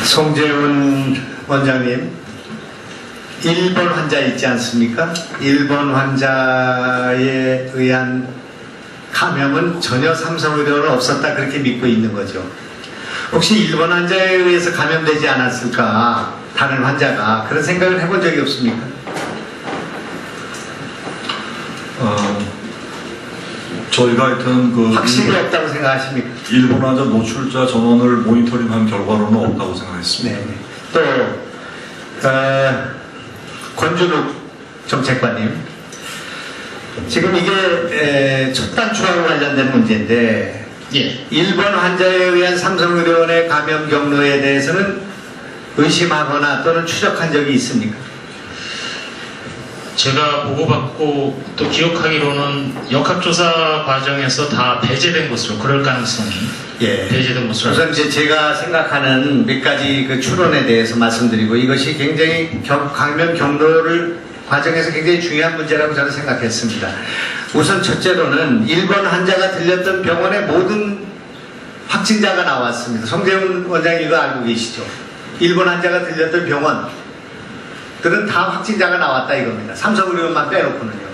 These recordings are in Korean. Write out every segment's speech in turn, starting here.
송재훈 원장님, 1번 환자 있지 않습니까? 1번 환자에 의한 감염은 전혀 삼성의료는 없었다, 그렇게 믿고 있는 거죠. 혹시 1번 환자에 의해서 감염되지 않았을까, 다른 환자가, 그런 생각을 해본 적이 없습니까? 저희가 하여튼 확실히 없다고 생각하십니까? 일본 환자 노출자 전원을 모니터링한 결과로는 없다고 생각했습니다. 네. 또 권준욱 정책관님, 지금 이게 첫 단추하고 관련된 문제인데, 예. 1번 환자에 의한 삼성의료원의 감염 경로에 대해서는 의심하거나 또는 추적한 적이 있습니까? 제가 보고받고 또 기억하기로는 역학조사 과정에서 다 배제된 것으로, 그럴 가능성이 배제된 것으로. 우선 이제 제가 생각하는 몇 가지 그 추론에 대해서 말씀드리고, 이것이 굉장히 감염 경로를 과정에서 굉장히 중요한 문제라고 저는 생각했습니다. 우선 첫째로는 1번 환자가 들렸던 병원의 모든 확진자가 나왔습니다. 송재훈 원장님 이거 알고 계시죠? 1번 환자가 들렸던 병원들은 다 확진자가 나왔다 이겁니다. 삼성의료원만 빼놓고는요.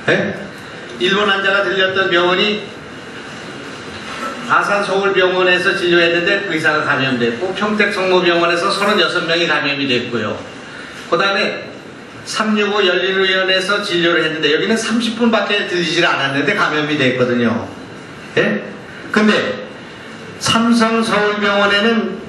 네? 1번 환자가 들렸던 병원이 아산 서울병원에서 진료했는데 의사가 감염됐고, 평택 성모병원에서 36명이 감염이 됐고요. 그 다음에 365 열린의원에서 진료를 했는데 여기는 30분밖에 들리질 않았는데 감염이 됐거든요. 예? 근데 삼성 서울병원에는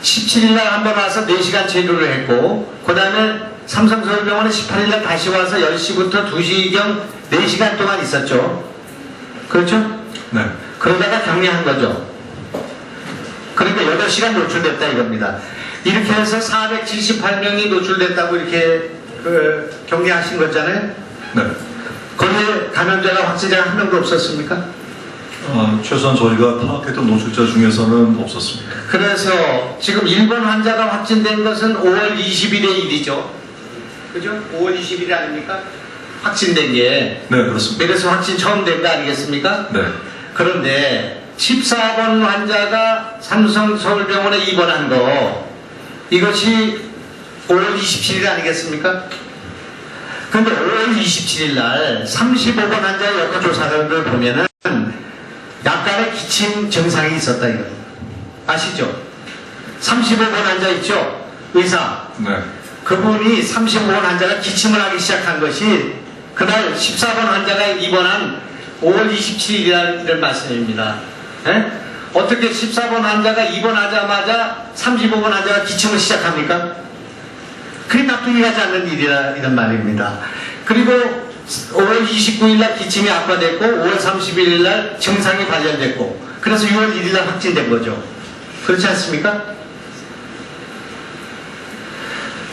17일날 한 번 와서 4시간 치료를 했고, 그 다음에 삼성 서울병원은 18일날 다시 와서 10시부터 2시경 4시간 동안 있었죠. 그렇죠? 네. 그러다가 격리한 거죠. 그러니까 8시간 노출됐다 이겁니다. 이렇게 해서 478명이 노출됐다고 이렇게 격리하신 거잖아요. 네. 거기에 감염자가 확진자가 한 명도 없었습니까? 최소한 저희가 파악했던 노출자 중에서는 없었습니다. 그래서 지금 1번 환자가 확진된 것은 5월 20일의 일이죠. 그죠? 5월 20일 아닙니까? 확진된 게. 네, 그렇습니다. 그래서 확진 처음 된 거 아니겠습니까? 네. 그런데 14번 환자가 삼성 서울병원에 입원한 거, 이것이 5월 27일 아니겠습니까? 그런데 5월 27일 날 35번 환자의 역학조사를 보면은 약간의 기침 증상이 있었다 이거예요. 아시죠? 35번 환자 있죠? 의사. 네. 그분이 35번 환자가 기침을 하기 시작한 것이 그날 14번 환자가 입원한 5월 27일이라는 말씀입니다. 에? 어떻게 14번 환자가 입원하자마자 35번 환자가 기침을 시작합니까? 그게 납득이 가지 않는 일이라 이런 말입니다. 그리고 5월 29일날 기침이 악화됐고 5월 31일날 증상이 발견됐고, 그래서 6월 1일날 확진된 거죠. 그렇지 않습니까?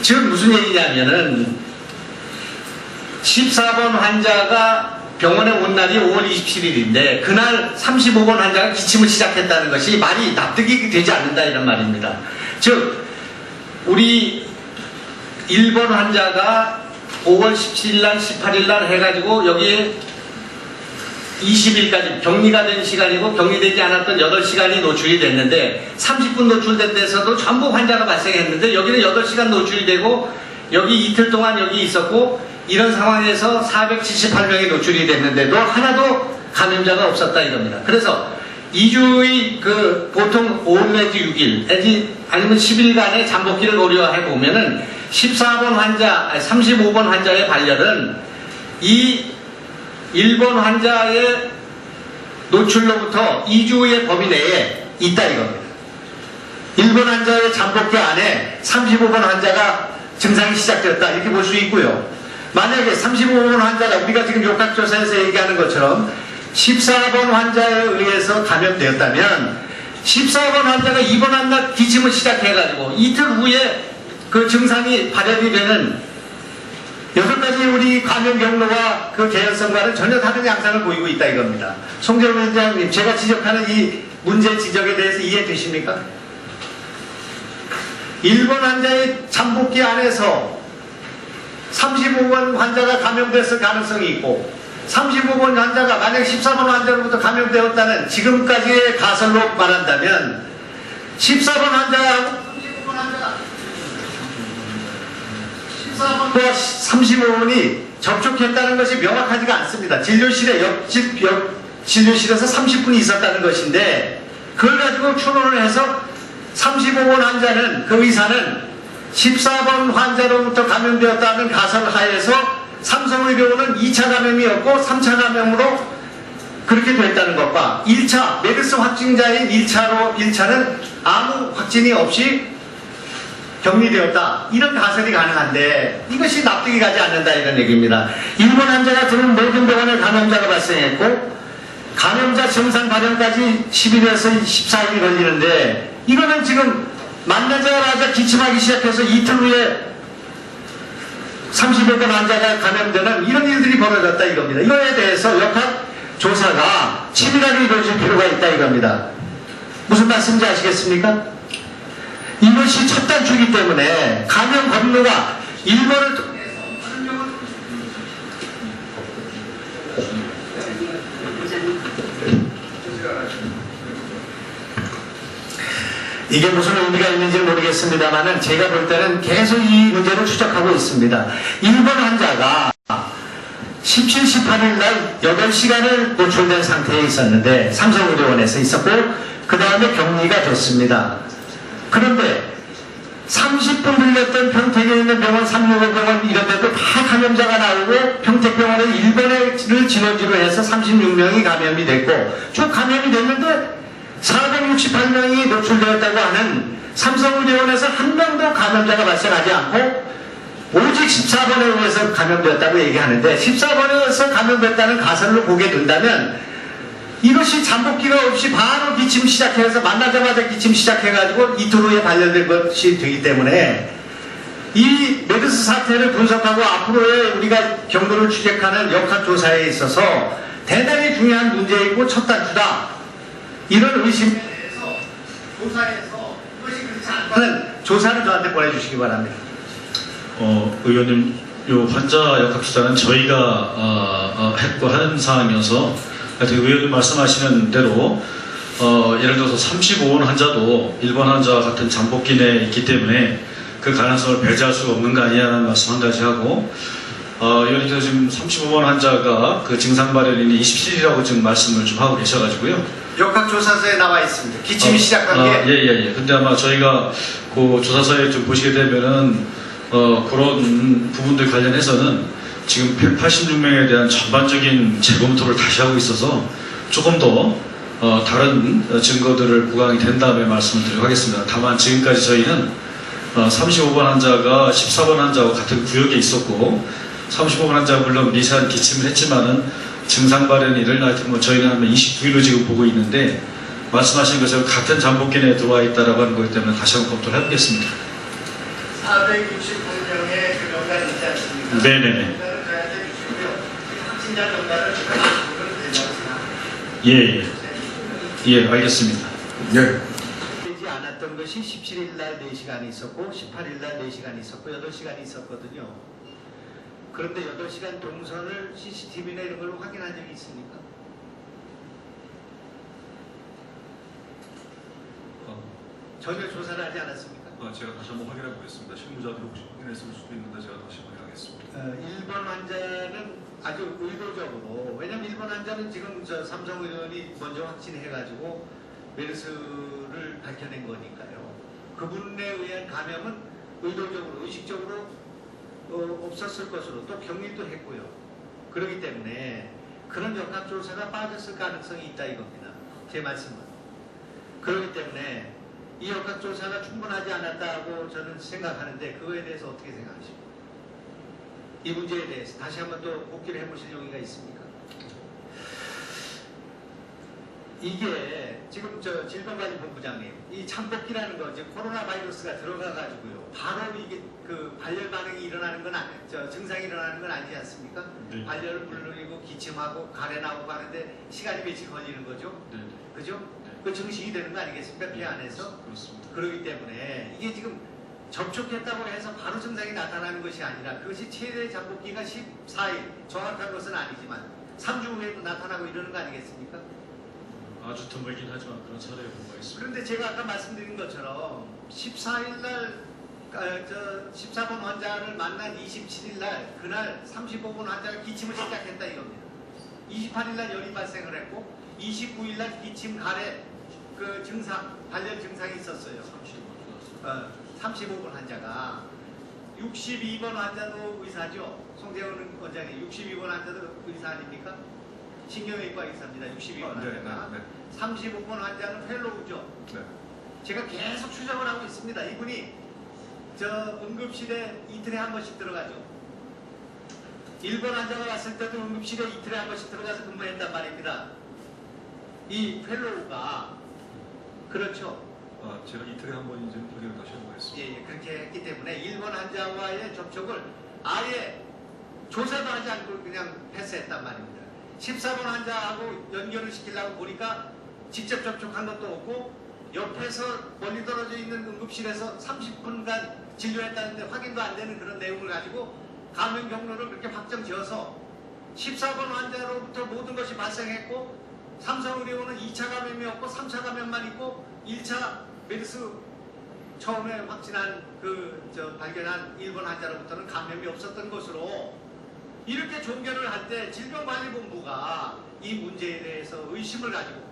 지금 무슨 얘기냐면은 14번 환자가 병원에 온 날이 5월 27일인데 그날 35번 환자가 기침을 시작했다는 것이 말이 납득이 되지 않는다 이런 말입니다. 즉 우리 1번 환자가 5월 17일날 18일날 해가지고 여기에 20일까지 격리가 된 시간이고, 격리되지 않았던 8시간이 노출이 됐는데 30분 노출된 데서도 전부 환자가 발생했는데 여기는 8시간 노출이 되고 여기 이틀 동안 여기 있었고, 이런 상황에서 478명이 노출이 됐는데도 하나도 감염자가 없었다 이겁니다. 그래서 2주의 보통 5일 내지 6일 아니면 10일간의 잠복기를 고려해 보면은 14번 환자, 35번 환자의 발열은 이 1번 환자의 노출로부터 2주의 범위 내에 있다 이겁니다. 1번 환자의 잠복기 안에 35번 환자가 증상이 시작되었다 이렇게 볼 수 있고요. 만약에 35번 환자가 우리가 지금 역학조사에서 얘기하는 것처럼 14번 환자에 의해서 감염되었다면 14번 환자가 입원한 날 기침을 시작해가지고 이틀 후에 그 증상이 발현이 되는 6가지 우리 감염 경로와 그 개연성과는 전혀 다른 양상을 보이고 있다 이겁니다. 송재훈 원장님, 제가 지적하는 이 문제 지적에 대해서 이해되십니까? 1번 환자의 잠복기 안에서 35번 환자가 감염됐을 가능성이 있고, 35번 환자가 만약 14번 환자로부터 감염되었다는 지금까지의 가설로 말한다면 14번 환자가 20호와 35호원이 접촉했다는 것이 명확하지가 않습니다. 진료실에 옆집 진료실에서 30분이 있었다는 것인데 그걸 가지고 추론을 해서 35번 환자는 그 의사는 14번 환자로부터 감염되었다는 가설하에서 삼성의료원은 2차 감염이었고 3차 감염으로 그렇게 됐다는 것과 1차 메르스 확진자인 1차는 아무 확진이 없이 격리되었다. 이런 가설이 가능한데 이것이 납득이 가지 않는다 이런 얘기입니다. 일본 환자가 들은 모든 병원에 감염자가 발생했고 감염자 증상 발현까지 11에서 14일이 걸리는데 이거는 지금 만나자마자 기침하기 시작해서 이틀 후에 30여 건 환자가 감염되는 이런 일들이 벌어졌다 이겁니다. 이거에 대해서 역학 조사가 치밀하게 이루어질 필요가 있다 이겁니다. 무슨 말씀인지 아시겠습니까? 이것이 첫 단추이기 때문에 감염 경로가 일본을 통해서 이게 무슨 의미가 있는지는 모르겠습니다만은 제가 볼 때는 계속 이 문제를 추적하고 있습니다. 일본 환자가 17, 18일 날 8시간을 노출된 상태에 있었는데 삼성의료원에서 있었고 그 다음에 격리가 됐습니다. 그런데 30분 들렸던 평택에 있는 병원, 365병원 이런 데도 다 감염자가 나오고 평택병원은 일본을 진원지로 해서 36명이 감염이 됐고 쭉 감염이 됐는데 468명이 노출되었다고 하는 삼성의료원에서 한 명도 감염자가 발생하지 않고 오직 14번에 의해서 감염되었다고 얘기하는데 14번에서 감염됐다는 가설로 보게 된다면 이것이 잠복기가 없이 바로 기침 시작해서 만나자마자 기침 시작해가지고 이틀 후에 발견된 것이 되기 때문에 이 메르스 사태를 분석하고 앞으로의 우리가 경로를 추적하는 역학조사에 있어서 대단히 중요한 문제이고 첫 단추다. 이런 의심에 대해서 조사해서 이것이 그렇지 않다는 조사를 저한테 보내주시기 바랍니다. 의원님, 요 환자 역학조사는 저희가 했고 하는 사항이어서 하여튼 의원님 말씀하시는 대로 예를 들어서 35원 환자도 일본 환자와 같은 잠복기 내에 있기 때문에 그 가능성을 배제할 수가 없는 거 아니냐는 말씀 한 가지 하고 의원님께서 지금 35번 환자가 그 증상 발현일이 27일이라고 지금 말씀을 좀 하고 계셔가지고요. 역학조사서에 나와 있습니다. 기침이 시작한 게. 예. 근데 아마 저희가 그 조사서에 좀 보시게 되면은 그런 부분들 관련해서는 지금 186명에 대한 전반적인 재검토를 다시 하고 있어서 조금 더 다른 증거들을 부각이 된 다음에 말씀을 드리도록 하겠습니다. 다만 지금까지 저희는 35번 환자가 14번 환자와 같은 구역에 있었고 35번 환자가 물론 미세한 기침을 했지만은 증상 발현일을 하여튼 뭐 저희는 한 29일로 지금 보고 있는데 말씀하신 것처럼 같은 잠복기 내에 들어와 있다라고 하는 거기 때문에 다시 한번 검토를 해보겠습니다. 468명의 그 명단이 있지 않습니까? 네네네. 명단을 저희한테 주시고요. 확진자 명단을 보면 된다고 생각합니다. 예, 알겠습니다. 예. 되지 않았던 것이 17일 날 4시간이 있었고 18일 날 4시간이 있었고 8시간이 있었거든요. 그런데 8시간 동선을 CCTV나 이런 걸로 확인한 적이 있습니까? 전혀 조사를 하지 않았습니까? 제가 다시 한번 확인해 보겠습니다. 실무자들이 혹시 확인했을 수도 있는데 제가 다시 확인하겠습니다. 일본 환자는 아주 의도적으로, 왜냐면 일본 환자는 지금 저 삼성의료원이 먼저 확진해가지고 메르스를 밝혀낸 거니까요. 그분에 의한 감염은 의도적으로, 의식적으로 없었을 것으로 또 격리도 했고요. 그렇기 때문에 그런 역학조사가 빠졌을 가능성이 있다 이겁니다. 제 말씀은. 그렇기 때문에 이 역학조사가 충분하지 않았다고 저는 생각하는데 그거에 대해서 어떻게 생각하십니까? 이 문제에 대해서 다시 한번 또 복기를 해보실 용의가 있습니까? 이게 지금 저 질병관리본부장님 이 잠복기라는 거 이제 코로나 바이러스가 들어가가지고요 바로 이게 그 발열 반응이 일어나는 건 증상이 일어나는 건 아니지 않습니까? 네. 발열을 불러내고 기침하고 가래 나오고 하는데 시간이 며칠 걸리는 거죠? 네. 그죠? 네. 그 증식이 되는 거 아니겠습니까? 피 안에서? 그렇습니다. 그렇기 때문에 이게 지금 접촉했다고 해서 바로 증상이 나타나는 것이 아니라 그것이 최대 잠복기가 14일 정확한 것은 아니지만 3주 후에도 나타나고 이러는 거 아니겠습니까? 아주 드물긴 하지만 그런 사례가 뭔가 있습니다. 그런데 제가 아까 말씀드린 것처럼 14일 날 저 14번 환자를 만난 27일 날 그날 35번 환자가 기침을 시작했다 이겁니다. 28일 날 열이 발생을 했고 29일 날 기침 가래 그 증상 발열 증상이 있었어요. 35번 환자가 62번 환자도 의사죠. 송재원 원장님 62번 환자도 의사 아닙니까? 신경외과 의사입니다. 62번 환자가 35번 환자는 펠로우죠. 네. 제가 계속 추적을 하고 있습니다. 이분이 저 응급실에 이틀에 한 번씩 들어가죠. 1번 환자가 왔을 때도 응급실에 이틀에 한 번씩 들어가서 근무했단 말입니다. 이 펠로우가 그렇죠. 제가 이틀에 한 번인지 확인을 다시 한번 했습니다. 예, 그렇게 했기 때문에 1번 환자와의 접촉을 아예 조사도 하지 않고 그냥 패스했단 말입니다. 14번 환자하고 연결을 시키려고 보니까 직접 접촉한 것도 없고 옆에서 멀리 떨어져 있는 응급실에서 30분간 진료했다는데 확인도 안 되는 그런 내용을 가지고 감염 경로를 그렇게 확정 지어서 14번 환자로부터 모든 것이 발생했고 삼성의료원은 2차 감염이 없고 3차 감염만 있고 1차 메르스 처음에 확진한 발견한 1번 환자로부터는 감염이 없었던 것으로 이렇게 종결을 할 때 질병관리본부가 이 문제에 대해서 의심을 가지고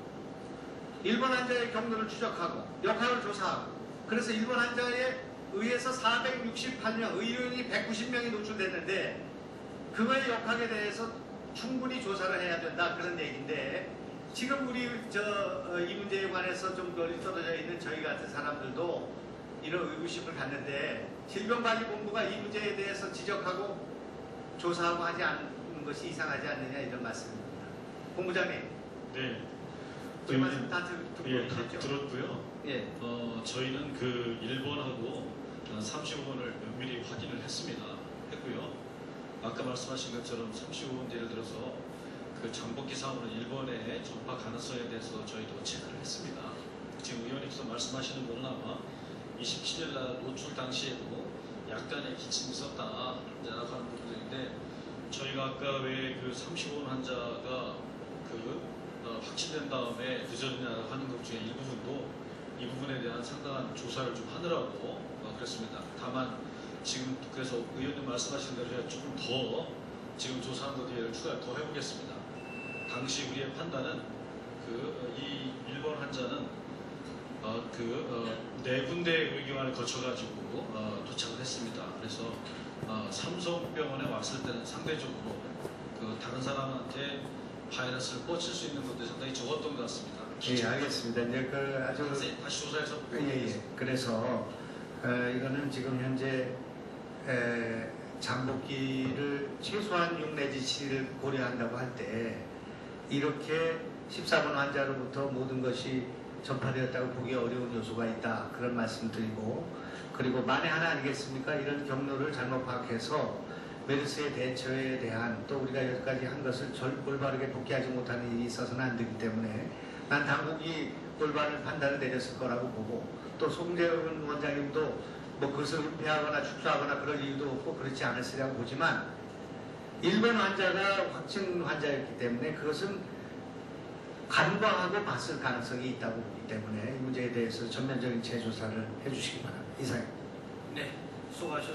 1번 환자의 경로를 추적하고 역학을 조사하고 그래서 1번 환자에 의해서 468명 의료인이 190명이 노출됐는데 그거의 역학에 대해서 충분히 조사를 해야 된다 그런 얘기인데 지금 우리 이 문제에 관해서 좀 멀리 떨어져 있는 저희 같은 사람들도 이런 의구심을 갖는데 질병관리본부가 이 문제에 대해서 지적하고 조사하고 하지 않는 것이 이상하지 않느냐 이런 말씀입니다. 본부장님. 네. 제 말씀 다 듣고 예, 다 계셨죠? 들었고요. 예. 저희는 그 1번하고 35번을 면밀히 확인을 했고요. 아까 말씀하신 것처럼 35번 예를 들어서 그 잠복기 사항으로 1번의 전파 가능성에 대해서 저희도 체크를 했습니다. 지금 의원님께서 말씀하시는 거는 아마 27일 날 노출 당시에도 약간의 기침이 있었다라고 하는 부분들인데 저희가 아까 왜 그 35번 환자가 확진된 다음에 늦어지냐고 하는 것 중에 일부분도 이 부분에 대한 상당한 조사를 좀 하느라고 그랬습니다. 다만 지금 그래서 의원님 말씀하신 대로 제가 조금 더 지금 조사한 것 뒤에 추가 더 해보겠습니다. 당시 우리의 판단은 이 1번 환자는 네 군데 의료기관을 거쳐가지고 도착을 했습니다. 그래서 삼성병원에 왔을 때는 상대적으로 다른 사람한테 바이러스를 뻗칠 수 있는 것들이 상당히 적었던 것 같습니다. 예, 알겠습니다. 이제 아주 다시 조사해서 예. 그래서 이거는 지금 현재 잠복기를 최소한 6 내지 7일 고려한다고 할 때 이렇게 14번 환자로부터 모든 것이 전파되었다고 보기 어려운 요소가 있다 그런 말씀드리고 그리고 만에 하나 아니겠습니까? 이런 경로를 잘못 파악해서 메르스의 대처에 대한 또 우리가 여기까지 한 것을 올바르게 복귀하지 못하는 일이 있어서는 안 되기 때문에 난 당국이 올바른 판단을 내렸을 거라고 보고 또 송재원 원장님도 뭐 그것을 은폐하거나 축소하거나 그럴 이유도 없고 그렇지 않았으리라고 보지만 1번 환자가 확진 환자였기 때문에 그것은 간과하고 봤을 가능성이 있다고 보기 때문에 이 문제에 대해서 전면적인 재조사를 해주시기 바랍니다. 이상입니다. 네, 수고하셨습니다.